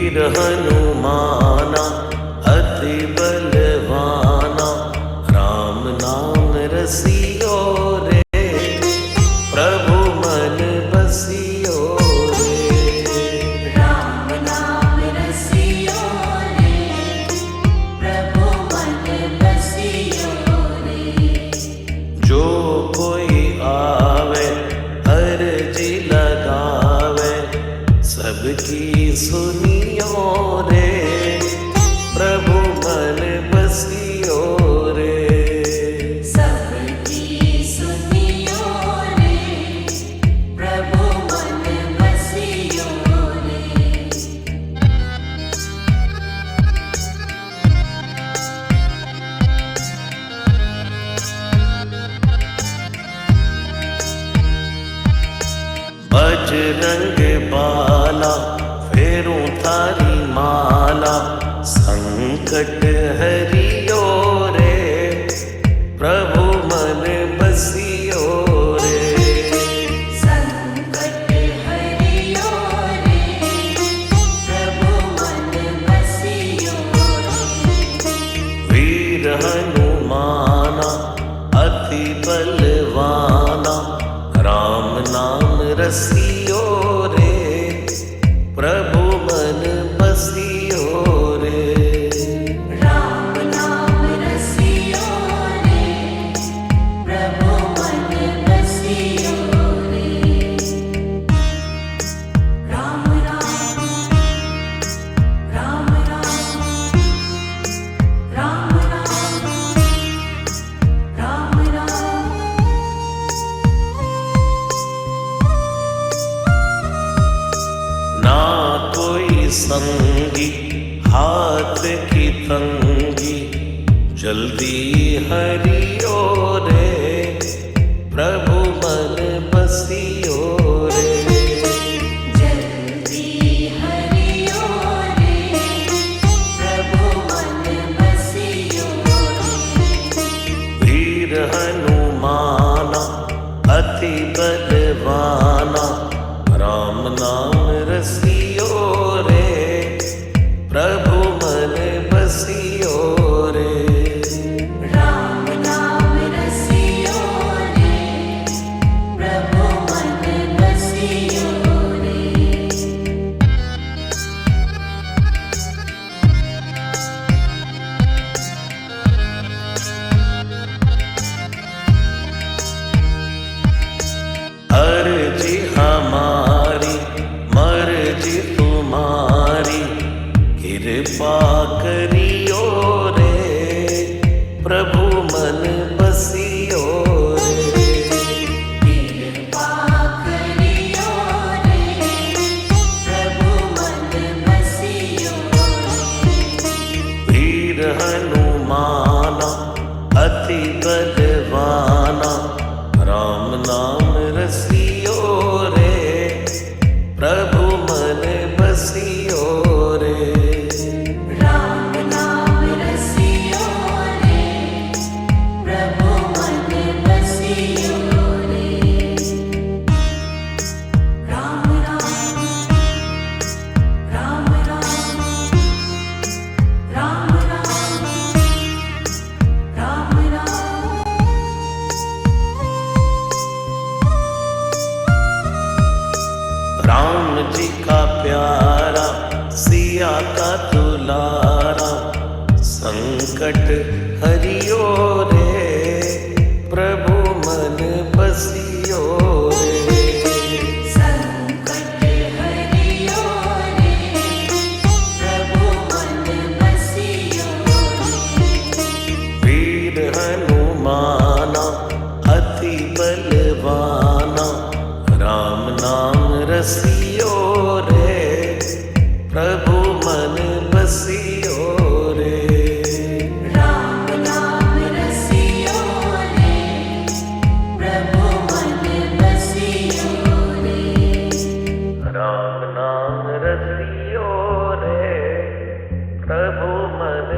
वीर हनुमाना अति बलवाना, राम नाम रसियो रे, प्रभु मन बसियो रे। राम नाम रसियो रे, प्रभु मन बसियो रे। जो कोई आवे अर्जी लगावे, सबकी सुनियो रे, प्रभु मन बसियो रे। सबकी सुनियो रे, प्रभु मन बसियो रे। बजरंग बाला फेरूं तारी माला, संकट हरियो रे, प्रभु मन बसियो रे। संकट हरियो रे, प्रभु मन बसियो रे। वीर हनुमाना अति बलवाना, राम नाम रसियो रे, प्रभु मन बसियो रे। राम नाम रसियो रे, प्रभु मन बसियो रे। राम राम राम राम राम राम राम राम। ना कोई संगी हाथ की तंगी, जल्दी हरियो रे, प्रभु मन बसियो रे। जल्दी हरियो रे, प्रभु मन बसियो रे। वीर हनुमाना अति बलवाना, राम नाम रसियो रे, प्रभु मन बसियो रे। राम नाम रसियो रे, प्रभु मन बसियो रे। अर्जी हमारी मर्जी तुम्हारी, कृपा करियो रे, प्रभु मन बसियो रे। कृपा करियो रे, प्रभु मन बसियो रे। वीर हनुमाना अति बलवाना, राम नाम रसियो रे, प्रभु मन बसियो रे। राम नाम रसियो रे, प्रभु मन बसियो रे। राम राम राम राम राम राम राम। राम जी का प्यारा सिया का दुलारा, संकट हरियो रे, प्रभु मन बसियो रे। संकट हरियो रे, प्रभु मन बसियो रे। वीर हनुमाना अति बलवाना, राम नाम रसियो रे, प्रभु मन बसियो रे। राम नाम रसियो रे, प्रभु मन बसियो रे। राम नाम रसियो रे, प्रभु मन